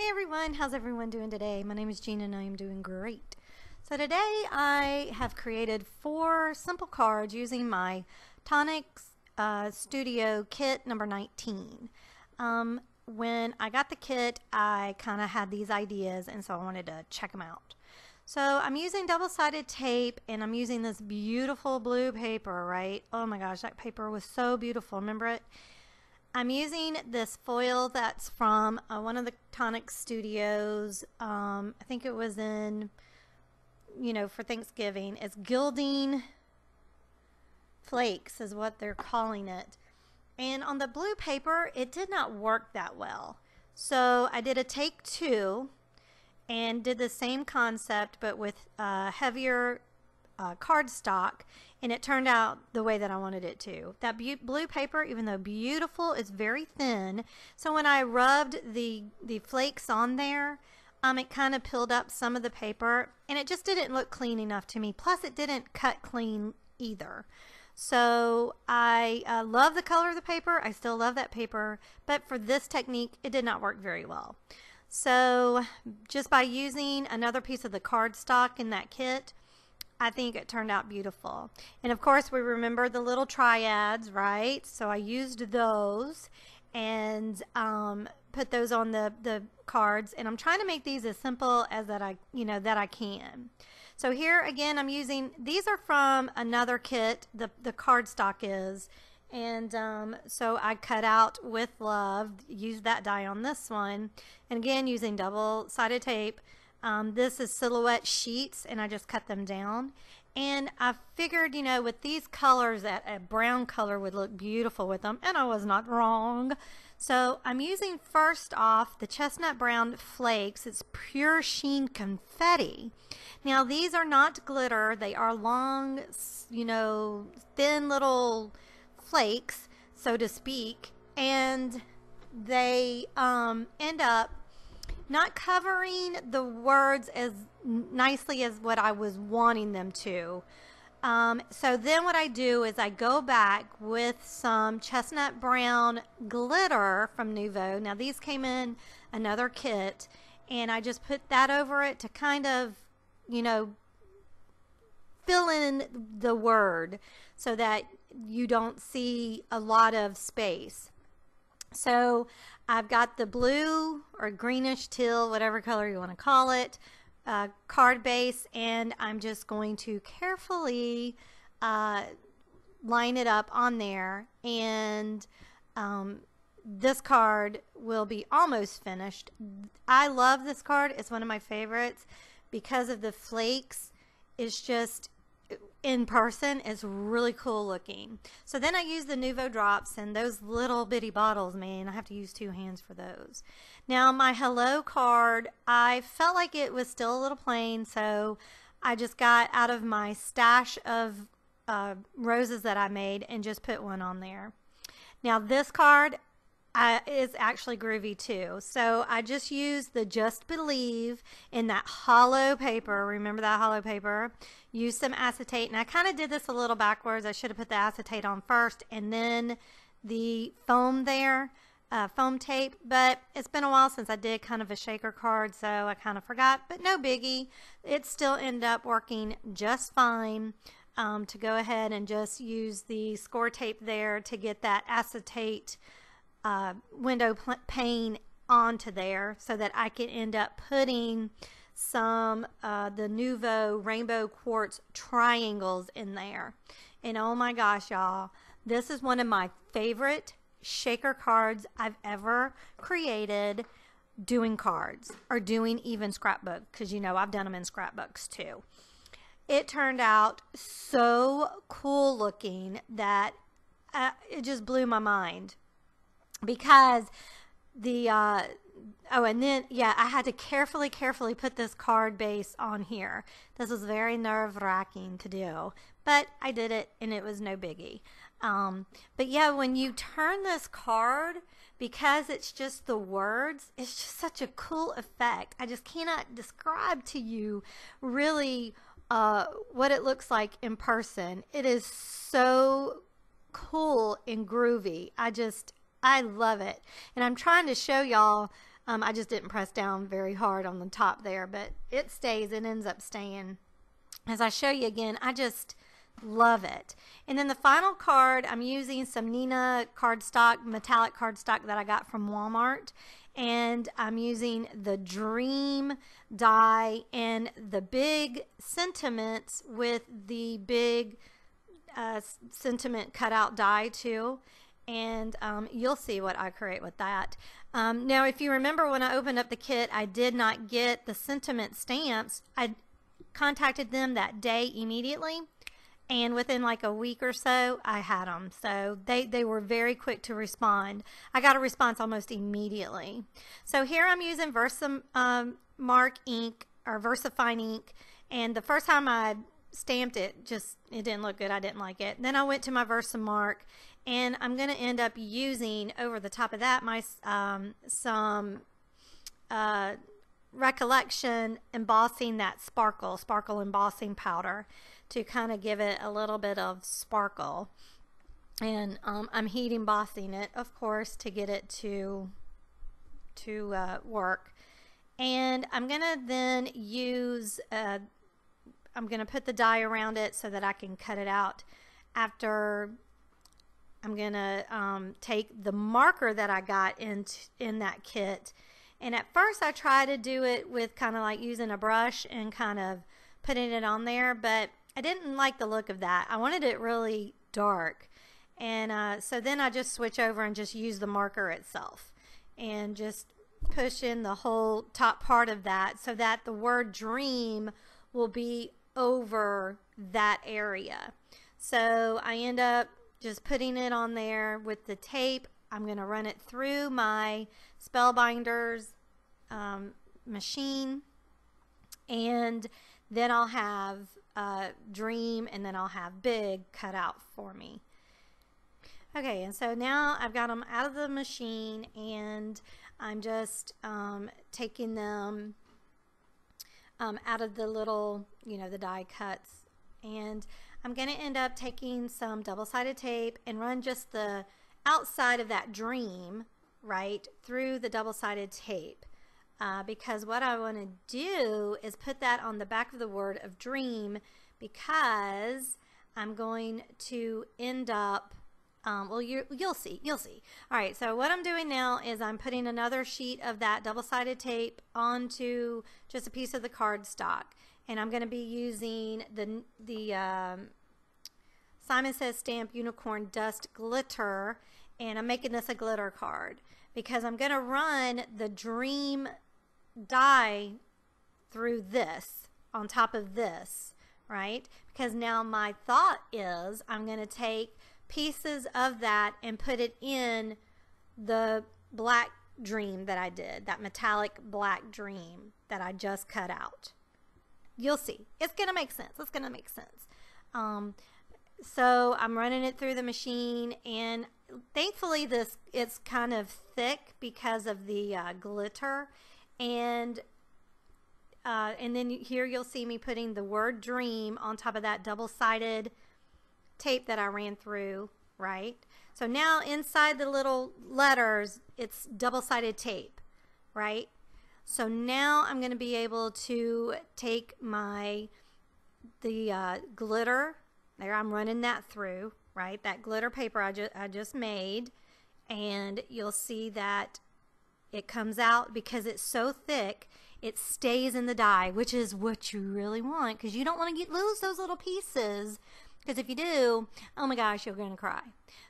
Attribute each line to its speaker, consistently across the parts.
Speaker 1: Hey everyone, how's everyone doing today? My name is Gina and I am doing great. So today I have created 4 simple cards using my Tonic Studio Kit number 19. When I got the kit, I kind of had these ideas and so I wanted to check them out. So I'm using double-sided tape and I'm using this beautiful blue paper, right? Oh my gosh, that paper was so beautiful. Remember it? I'm using this foil that's from one of the Tonic Studios. I think it was in, for Thanksgiving. It's gilding flakes is what they're calling it. And on the blue paper, it did not work that well. So I did a take 2 and did the same concept but with heavier cardstock, and it turned out the way that I wanted it to. That blue paper, even though beautiful, is very thin. So when I rubbed the flakes on there, it kind of peeled up some of the paper, and it just didn't look clean enough to me. Plus, it didn't cut clean either. So I love the color of the paper. I still love that paper, but for this technique, it did not work very well. So just by using another piece of the cardstock in that kit, I think it turned out beautiful. And of course we remember the little triads, right? So I used those and put those on the cards, and I'm trying to make these as simple as that I can. So here again I'm using, these are from another kit, the cardstock is, and so I cut out with love, used that die on this one, and again using double-sided tape. This is Silhouette sheets, and I just cut them down. And I figured, with these colors, that a brown color would look beautiful with them, and I was not wrong. So I'm using first off the chestnut brown flakes. It's pure sheen confetti. Now these are not glitter. They are long, thin little flakes, so to speak, and they end up not covering the words as nicely as what I was wanting them to. So then what I do is I go back with some chestnut brown glitter from Nuvo. Now these came in another kit, and I just put that over it to kind of, fill in the word so that you don't see a lot of space. So I've got the blue or greenish teal, whatever color you want to call it, card base, and I'm just going to carefully line it up on there, and this card will be almost finished. I love this card. It's one of my favorites because of the flakes. It's just, in person, it's really cool looking. So then I use the Nuvo drops, and those little bitty bottles, man, I have to use 2 hands for those. Now my hello card, I felt like it was still a little plain, so I just got out of my stash of roses that I made and just put one on there. Now this card is actually groovy too. So I just used the Just Believe in that hollow paper. Remember that hollow paper? Use some acetate, and I kind of did this a little backwards. I should have put the acetate on first and then the foam there, foam tape, but it's been a while since I did kind of a shaker card, so I kind of forgot, but no biggie. It still ended up working just fine. To go ahead and just use the score tape there to get that acetate window pane onto there so that I can end up putting some the Nuvo rainbow quartz triangles in there. And oh my gosh, y'all, this is one of my favorite shaker cards I've ever created doing cards, or doing even scrapbook, because I've done them in scrapbooks too. It turned out so cool looking that it just blew my mind. Because the and then I had to carefully put this card base on here. This was very nerve-wracking to do, but I did it and it was no biggie. But yeah, when you turn this card, because it's just the words, it's just such a cool effect. I just cannot describe to you really what it looks like in person. It is so cool and groovy. I love it. And I'm trying to show y'all I just didn't press down very hard on the top there, but it stays. It ends up staying. As I show you again, I just love it. And then the final card, I'm using some Nina cardstock, metallic cardstock that I got from Walmart. And I'm using the Dream die and the big sentiments with the big sentiment cutout die too. And you'll see what I create with that. Now, if you remember when I opened up the kit, I did not get the sentiment stamps. I contacted them that day immediately, and within like a week or so I had them. So they were very quick to respond. I got a response almost immediately. So here I'm using Versamark ink or VersaFine ink, and the first time I stamped it, it didn't look good. I didn't like it. Then I went to my Versamark, and I'm going to end up using over the top of that my some Recollection embossing, that sparkle embossing powder, to kind of give it a little bit of sparkle. And I'm heat embossing it, of course, to get it to work. And I'm gonna then use I'm gonna put the die around it so that I can cut it out. After, I'm gonna take the marker that I got in that kit. And at first I tried to do it with kind of like using a brush and kind of putting it on there, but I didn't like the look of that. I wanted it really dark. And so then I just switch over and just use the marker itself and just push in the whole top part of that so that the word dream will be over that area. So I end up just putting it on there with the tape. I'm going to run it through my Spellbinders machine, and then I'll have dream, and then I'll have big cut out for me. Okay, and so now I've got them out of the machine, and I'm just taking them out of the little, the die cuts, and I'm going to end up taking some double-sided tape and run just the outside of that dream right through the double-sided tape, because what I want to do is put that on the back of the word of dream, because I'm going to end up well, you'll see. All right, so what I'm doing now is I'm putting another sheet of that double-sided tape onto just a piece of the cardstock, and I'm going to be using the Simon Says Stamp Unicorn Dust Glitter, and I'm making this a glitter card because I'm going to run the dream die through this on top of this, right? Because now my thought is I'm going to take pieces of that and put it in the black dream that I did, that metallic black dream that I just cut out. You'll see. It's going to make sense. It's going to make sense. So I'm running it through the machine, and thankfully it's kind of thick because of the glitter, and then here you'll see me putting the word dream on top of that double-sided tape that I ran through, right? So now inside the little letters, it's double-sided tape, right? So now I'm going to be able to take the glitter. There, I'm running that through, right? That glitter paper I just made, and you'll see that it comes out because it's so thick, it stays in the die, which is what you really want, because you don't want to lose those little pieces, because if you do, oh my gosh, you're going to cry.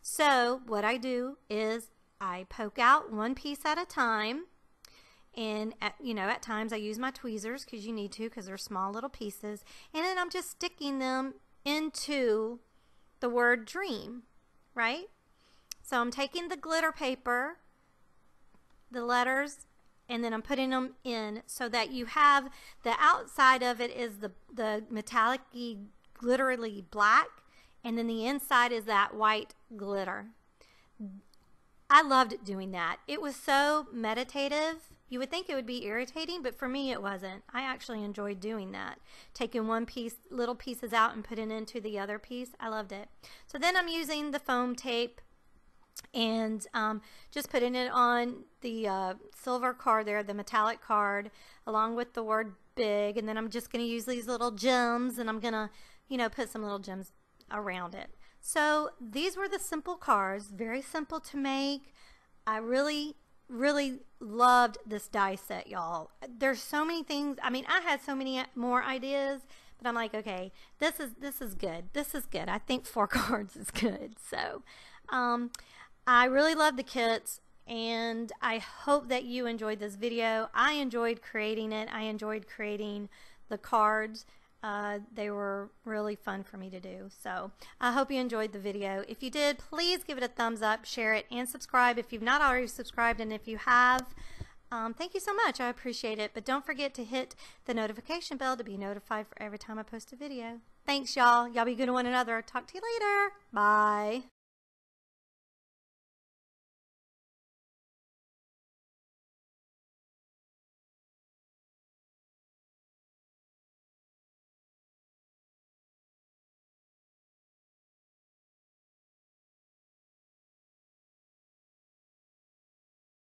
Speaker 1: So what I do is I poke out one piece at a time, and at times I use my tweezers because you need to, because they're small little pieces, and then I'm just sticking them into the word dream, right? So I'm taking the glitter paper, the letters, and then I'm putting them in so that you have the outside of it is the metallic-y, glittery black, and then the inside is that white glitter. I loved doing that. It was so meditative. You would think it would be irritating, but for me it wasn't. I actually enjoyed doing that. Taking one piece, little pieces out and putting into the other piece. I loved it. So then I'm using the foam tape and just putting it on the silver card there, the metallic card, along with the word big. And then I'm just going to use these little gems, and I'm going to, you know, put some little gems around it. So these were the simple cards, very simple to make. I really loved this die set, y'all. There's so many things. I mean, I had so many more ideas, but I'm like, okay, this is good. This is good. I think 4 cards is good. So I really love the kits, and I hope that you enjoyed this video. I enjoyed creating it. I enjoyed creating the cards. They were really fun for me to do. So I hope you enjoyed the video. If you did, please give it a thumbs up, share it, and subscribe if you've not already subscribed. And if you have, thank you so much. I appreciate it. But don't forget to hit the notification bell to be notified for every time I post a video. Thanks, y'all. Y'all be good to one another. Talk to you later. Bye.